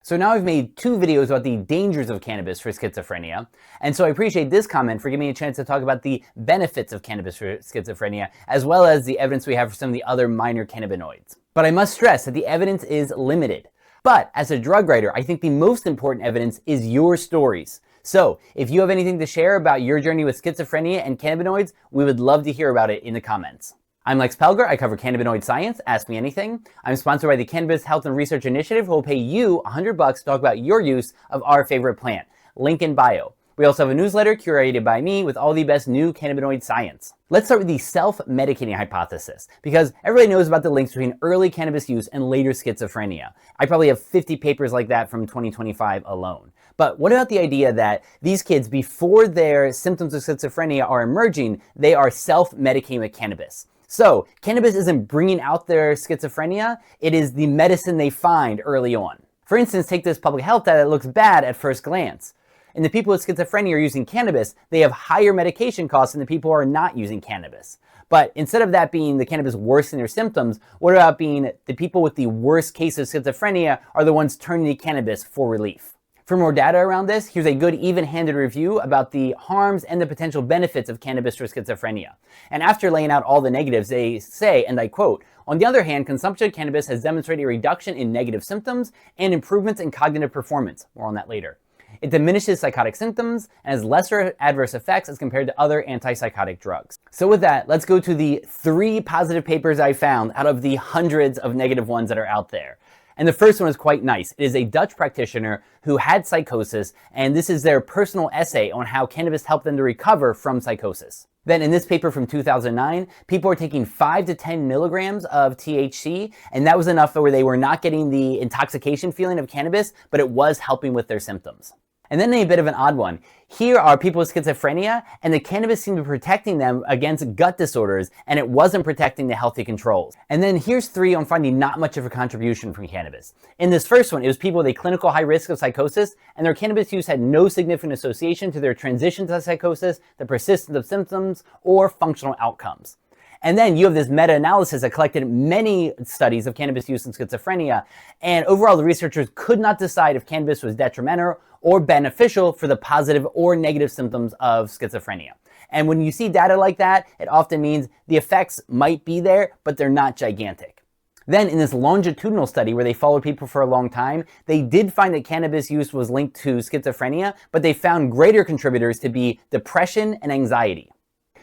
So now I've made 2 videos about the dangers of cannabis for schizophrenia, and so I appreciate this comment for giving me a chance to talk about the benefits of cannabis for schizophrenia, as well as the evidence we have for some of the other minor cannabinoids. But I must stress that the evidence is limited. But as a drug writer, I think the most important evidence is your stories. So if you have anything to share about your journey with schizophrenia and cannabinoids, we would love to hear about it in the comments. I'm Lex Pelger. I cover cannabinoid science. Ask me anything. I'm sponsored by the Cannabis Health and Research Initiative, who will pay you $100 to talk about your use of our favorite plant. Link in bio. We also have a newsletter curated by me with all the best new cannabinoid science. Let's start with the self-medicating hypothesis, because everybody knows about the links between early cannabis use and later schizophrenia. I probably have 50 papers like that from 2025 alone. But what about the idea that these kids, before their symptoms of schizophrenia are emerging, they are self-medicating with cannabis? So, cannabis isn't bringing out their schizophrenia, it is the medicine they find early on. For instance, take this public health data that looks bad at first glance. And the people with schizophrenia are using cannabis, they have higher medication costs than the people who are not using cannabis. But instead of that being the cannabis worsening their symptoms, what about being the people with the worst case of schizophrenia are the ones turning to cannabis for relief? For more data around this, here's a good even-handed review about the harms and the potential benefits of cannabis for schizophrenia. And after laying out all the negatives, they say, and I quote, "On the other hand, consumption of cannabis has demonstrated a reduction in negative symptoms and improvements in cognitive performance." More on that later. It diminishes psychotic symptoms and has lesser adverse effects as compared to other antipsychotic drugs. So with that, let's go to the 3 positive papers I found out of the hundreds of negative ones that are out there. And the first one is quite nice. It is a Dutch practitioner who had psychosis, and this is their personal essay on how cannabis helped them to recover from psychosis. Then in this paper from 2009, people were taking 5 to 10 milligrams of THC, and that was enough where they were not getting the intoxication feeling of cannabis, but it was helping with their symptoms. And then a bit of an odd one. Here are people with schizophrenia, and the cannabis seemed to be protecting them against gut disorders, and it wasn't protecting the healthy controls. And then here's 3 on finding not much of a contribution from cannabis. In this first one, it was people with a clinical high risk of psychosis, and their cannabis use had no significant association to their transition to psychosis, the persistence of symptoms, or functional outcomes. And then you have this meta-analysis that collected many studies of cannabis use in schizophrenia, and overall the researchers could not decide if cannabis was detrimental or beneficial for the positive or negative symptoms of schizophrenia. And when you see data like that, it often means the effects might be there, but they're not gigantic. Then in this longitudinal study where they followed people for a long time, they did find that cannabis use was linked to schizophrenia, but they found greater contributors to be depression and anxiety.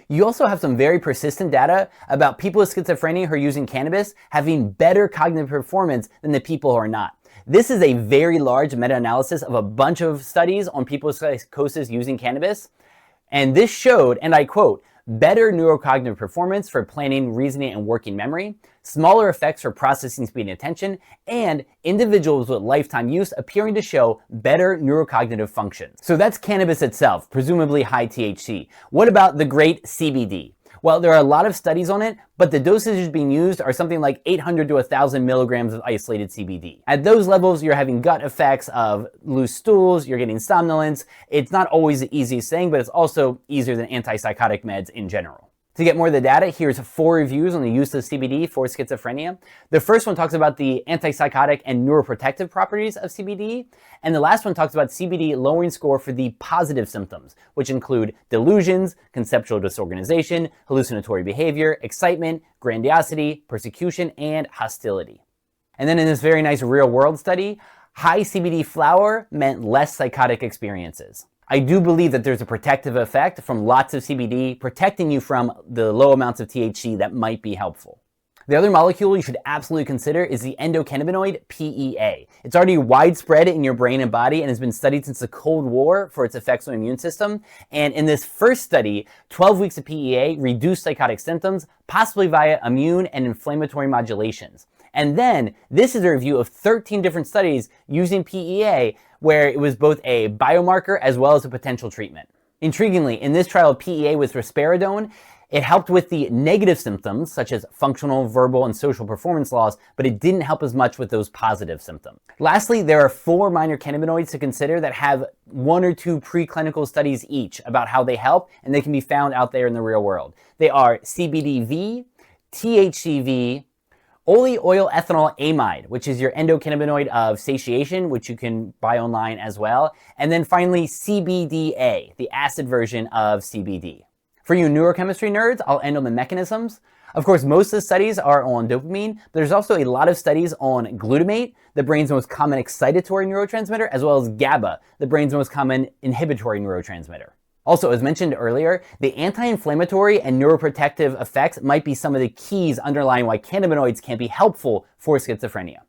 You also have some very persistent data about people with schizophrenia who are using cannabis having better cognitive performance than the people who are not. This is a very large meta-analysis of a bunch of studies on people with psychosis using cannabis. And this showed, and I quote, "better neurocognitive performance for planning, reasoning, and working memory, smaller effects for processing speed and attention, and individuals with lifetime use appearing to show better neurocognitive function." So that's cannabis itself, presumably high THC. What about the great CBD? Well, there are a lot of studies on it, but the dosages being used are something like 800 to 1,000 milligrams of isolated CBD. At those levels, you're having gut effects of loose stools, you're getting somnolence. It's not always the easiest thing, but it's also easier than antipsychotic meds in general. To get more of the data, here's 4 reviews on the use of CBD for schizophrenia. The first one talks about the antipsychotic and neuroprotective properties of CBD, and the last one talks about CBD lowering score for the positive symptoms, which include delusions, conceptual disorganization, hallucinatory behavior, excitement, grandiosity, persecution, and hostility. And then in this very nice real-world study, high CBD flower meant less psychotic experiences. I do believe that there's a protective effect from lots of CBD protecting you from the low amounts of THC that might be helpful. The other molecule you should absolutely consider is the endocannabinoid PEA. It's already widespread in your brain and body and has been studied since the Cold War for its effects on the immune system. And in this first study, 12 weeks of PEA reduced psychotic symptoms, possibly via immune and inflammatory modulations. And then this is a review of 13 different studies using PEA where it was both a biomarker as well as a potential treatment. Intriguingly, in this trial of PEA with risperidone, it helped with the negative symptoms such as functional, verbal, and social performance loss, but it didn't help as much with those positive symptoms. Lastly, there are 4 minor cannabinoids to consider that have 1 or 2 preclinical studies each about how they help, and they can be found out there in the real world. They are CBDV, THCV, Oleoyl ethanol amide, which is your endocannabinoid of satiation, which you can buy online as well. And then finally, CBDA, the acid version of CBD. For you neurochemistry nerds, I'll end on the mechanisms. Of course, most of the studies are on dopamine, but there's also a lot of studies on glutamate, the brain's most common excitatory neurotransmitter, as well as GABA, the brain's most common inhibitory neurotransmitter. Also, as mentioned earlier, the anti-inflammatory and neuroprotective effects might be some of the keys underlying why cannabinoids can be helpful for schizophrenia.